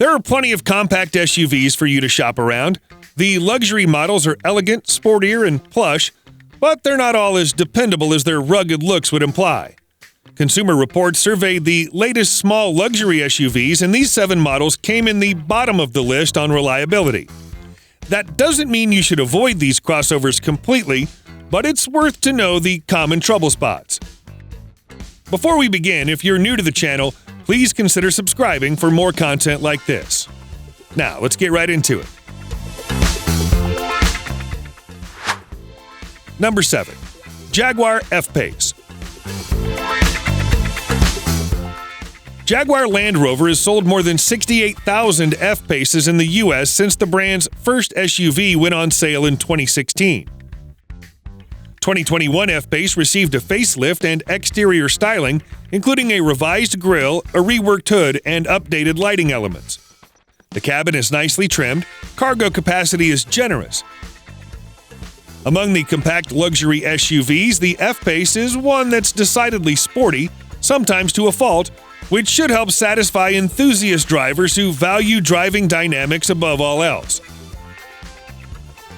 There are plenty of compact SUVs for you to shop around. The luxury models are elegant, sportier, and plush, but they're not all as dependable as their rugged looks would imply. Consumer Reports surveyed the latest small luxury SUVs, and these 7 models came in the bottom of the list on reliability. That doesn't mean you should avoid these crossovers completely, but it's worth to know the common trouble spots. Before we begin, if you're new to the channel, please consider subscribing for more content like this. Now, let's get right into it. Number 7. Jaguar F-Pace. Jaguar Land Rover has sold more than 68,000 F-Paces in the U.S. since the brand's first SUV went on sale in 2016. 2021 F-Pace received a facelift and exterior styling, including a revised grille, a reworked hood, and updated lighting elements. The cabin is nicely trimmed, cargo capacity is generous. Among the compact luxury SUVs, the F-Pace is one that's decidedly sporty, sometimes to a fault, which should help satisfy enthusiast drivers who value driving dynamics above all else.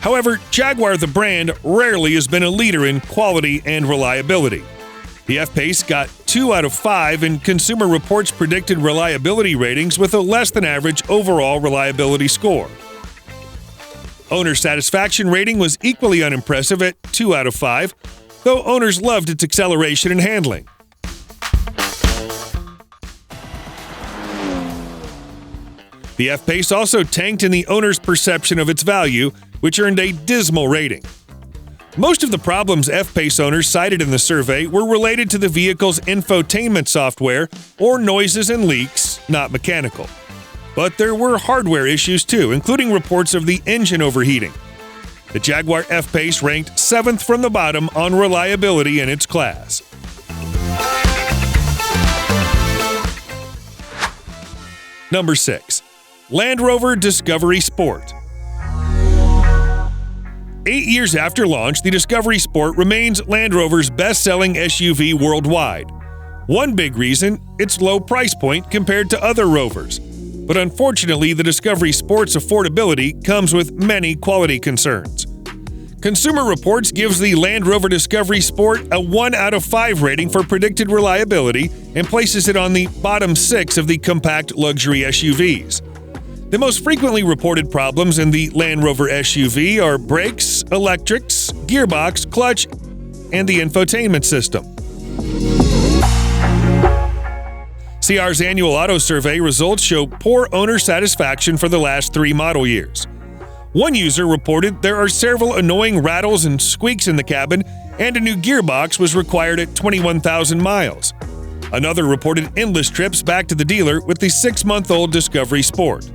However, Jaguar the brand rarely has been a leader in quality and reliability. The F-Pace got 2 out of 5 in Consumer Reports' predicted reliability ratings with a less than average overall reliability score. Owner satisfaction rating was equally unimpressive at 2 out of 5, though owners loved its acceleration and handling. The F-Pace also tanked in the owner's perception of its value, which earned a dismal rating. Most of the problems F-Pace owners cited in the survey were related to the vehicle's infotainment software or noises and leaks, not mechanical. But there were hardware issues too, including reports of the engine overheating. The Jaguar F-Pace ranked 7th from the bottom on reliability in its class. Number 6. Land Rover Discovery Sport. 8 years after launch, the Discovery Sport remains Land Rover's best-selling SUV worldwide. One big reason, its low price point compared to other Rovers. But unfortunately, the Discovery Sport's affordability comes with many quality concerns. Consumer Reports gives the Land Rover Discovery Sport a 1 out of 5 rating for predicted reliability and places it on the bottom 6 of the compact luxury SUVs. The most frequently reported problems in the Land Rover SUV are brakes, electrics, gearbox, clutch, and the infotainment system. CR's annual auto survey results show poor owner satisfaction for the last 3 model years. One user reported there are several annoying rattles and squeaks in the cabin, and a new gearbox was required at 21,000 miles. Another reported endless trips back to the dealer with the 6-month-old Discovery Sport.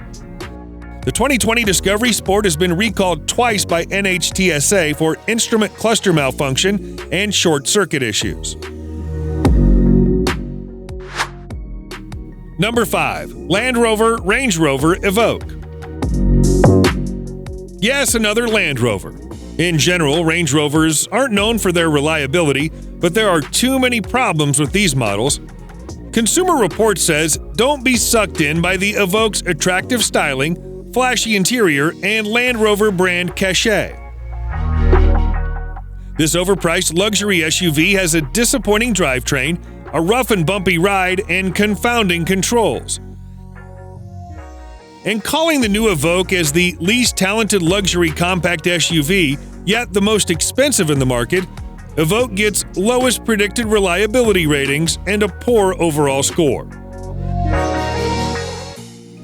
The 2020 Discovery Sport has been recalled twice by NHTSA for instrument cluster malfunction and short circuit issues. Number 5. Land Rover Range Rover Evoque. Yes, another Land Rover. In general, Range Rovers aren't known for their reliability, but there are too many problems with these models. Consumer Reports says, don't be sucked in by the Evoque's attractive styling, flashy interior, and Land Rover brand cachet. This overpriced luxury SUV has a disappointing drivetrain, a rough and bumpy ride, and confounding controls. And calling the new Evoque as the least talented luxury compact SUV, yet the most expensive in the market, Evoque gets lowest predicted reliability ratings and a poor overall score.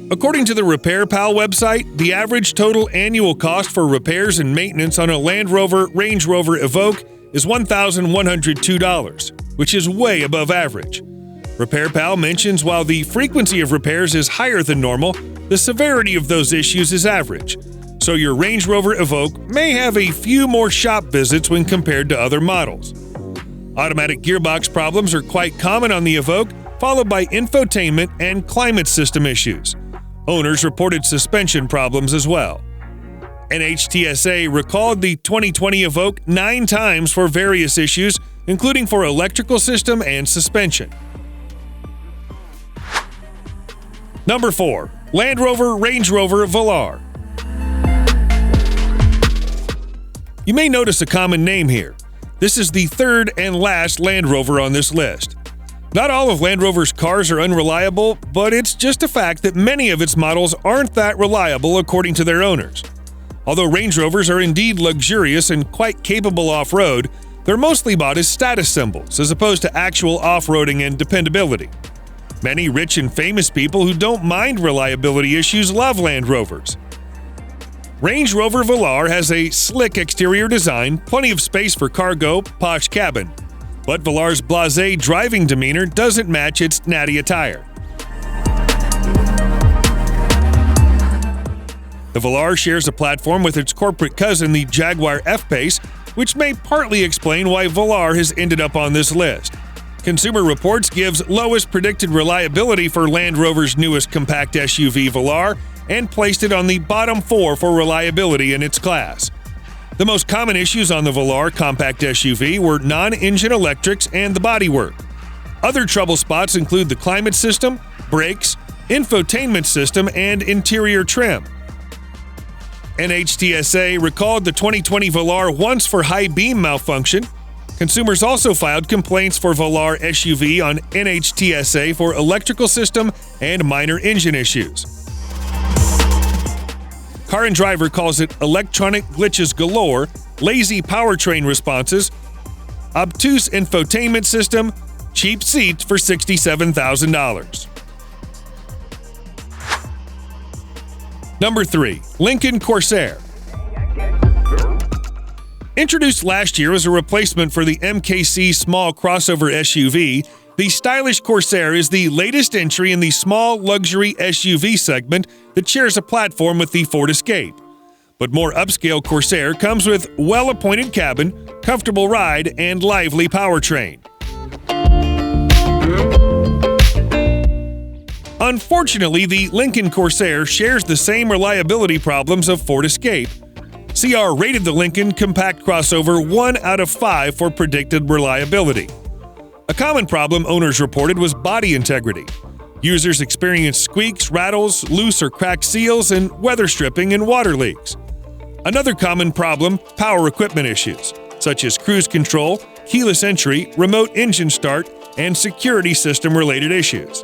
According to the Repair Pal website, the average total annual cost for repairs and maintenance on a Land Rover Range Rover Evoque is $1,102, which is way above average. Repair Pal mentions while the frequency of repairs is higher than normal, the severity of those issues is average, so your Range Rover Evoque may have a few more shop visits when compared to other models. Automatic gearbox problems are quite common on the Evoque, followed by infotainment and climate system issues. Owners reported suspension problems as well. NHTSA recalled the 2020 Evoque 9 times for various issues, including for electrical system and suspension. Number 4. Land Rover, Range Rover, Velar. You may notice a common name here. This is the third and last Land Rover on this list. Not all of Land Rover's cars are unreliable, but it's just a fact that many of its models aren't that reliable according to their owners. Although Range Rovers are indeed luxurious and quite capable off-road, they're mostly bought as status symbols as opposed to actual off-roading and dependability. Many rich and famous people who don't mind reliability issues love Land Rovers. Range Rover Velar has a slick exterior design, plenty of space for cargo, posh cabin. But Velar's blasé driving demeanor doesn't match its natty attire. The Velar shares a platform with its corporate cousin, the Jaguar F-Pace, which may partly explain why Velar has ended up on this list. Consumer Reports gives lowest predicted reliability for Land Rover's newest compact SUV Velar and placed it on the bottom 4 for reliability in its class. The most common issues on the Velar compact SUV were non-engine electrics and the bodywork. Other trouble spots include the climate system, brakes, infotainment system, and interior trim. NHTSA recalled the 2020 Velar once for high beam malfunction. Consumers also filed complaints for Velar SUV on NHTSA for electrical system and minor engine issues. Car and Driver calls it electronic glitches galore, lazy powertrain responses, obtuse infotainment system, cheap seats for $67,000. Number 3. Lincoln Corsair. Introduced last year as a replacement for the MKC small crossover SUV, the stylish Corsair is the latest entry in the small luxury SUV segment that shares a platform with the Ford Escape. But more upscale Corsair comes with well-appointed cabin, comfortable ride, and lively powertrain. Unfortunately, the Lincoln Corsair shares the same reliability problems of Ford Escape. CR rated the Lincoln compact crossover 1 out of 5 for predicted reliability. A common problem owners reported was body integrity. Users experienced squeaks, rattles, loose or cracked seals, and weather stripping and water leaks. Another common problem, power equipment issues, such as cruise control, keyless entry, remote engine start, and security system-related issues.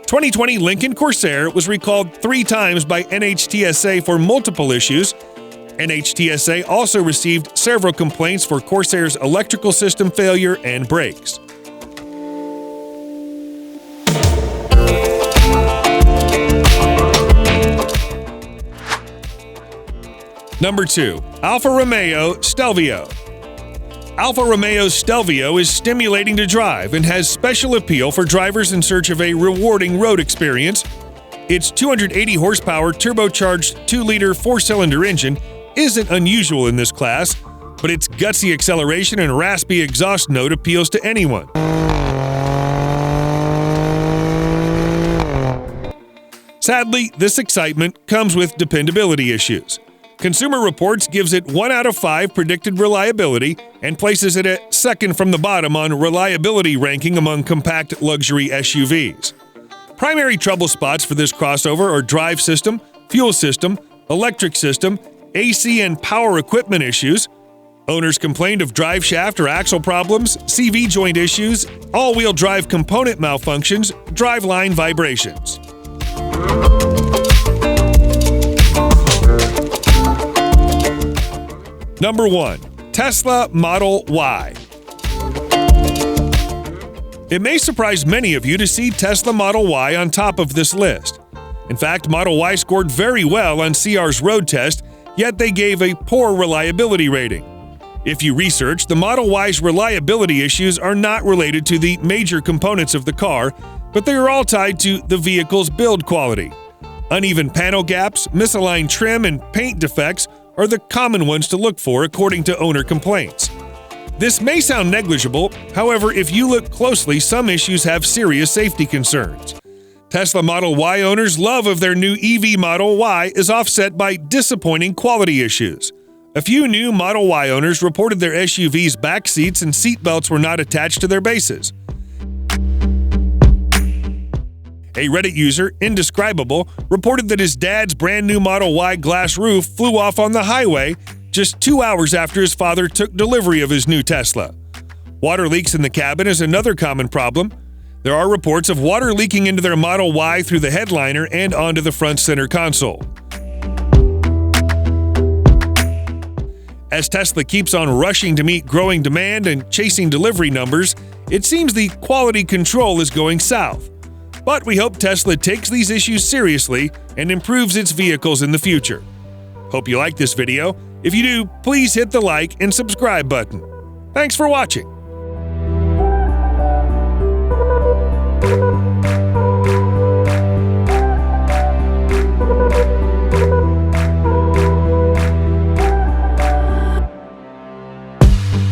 2020 Lincoln Corsair was recalled 3 times by NHTSA for multiple issues. NHTSA also received several complaints for Corsair's electrical system failure and brakes. Number 2. Alfa Romeo Stelvio. Alfa Romeo's Stelvio is stimulating to drive and has special appeal for drivers in search of a rewarding road experience. Its 280 horsepower turbocharged 2-liter 4-cylinder engine isn't unusual in this class, but its gutsy acceleration and raspy exhaust note appeals to anyone. Sadly, this excitement comes with dependability issues. Consumer Reports gives it 1 out of 5 predicted reliability and places it at second from the bottom on reliability ranking among compact luxury SUVs. Primary trouble spots for this crossover are drive system, fuel system, electric system, AC and power equipment issues. Owners complained of drive shaft or axle problems, CV joint issues, all-wheel drive component malfunctions, driveline vibrations. Number 1. Tesla Model Y. It may surprise many of you to see Tesla Model Y on top of this list. In fact, Model Y scored very well on CR's road test, yet they gave a poor reliability rating. If you research, the Model Y's reliability issues are not related to the major components of the car, but they are all tied to the vehicle's build quality. Uneven panel gaps, misaligned trim, and paint defects are the common ones to look for according to owner complaints. This may sound negligible, however, if you look closely, some issues have serious safety concerns. Tesla Model Y owners' love of their new EV Model Y is offset by disappointing quality issues. A few new Model Y owners reported their SUV's back seats and seat belts were not attached to their bases. A Reddit user, Indescribable, reported that his dad's brand new Model Y glass roof flew off on the highway just 2 hours after his father took delivery of his new Tesla. Water leaks in the cabin is another common problem. There are reports of water leaking into their Model Y through the headliner and onto the front center console. As Tesla keeps on rushing to meet growing demand and chasing delivery numbers, it seems the quality control is going south. But we hope Tesla takes these issues seriously and improves its vehicles in the future. Hope you like this video. If you do, please hit the like and subscribe button. Thanks for watching.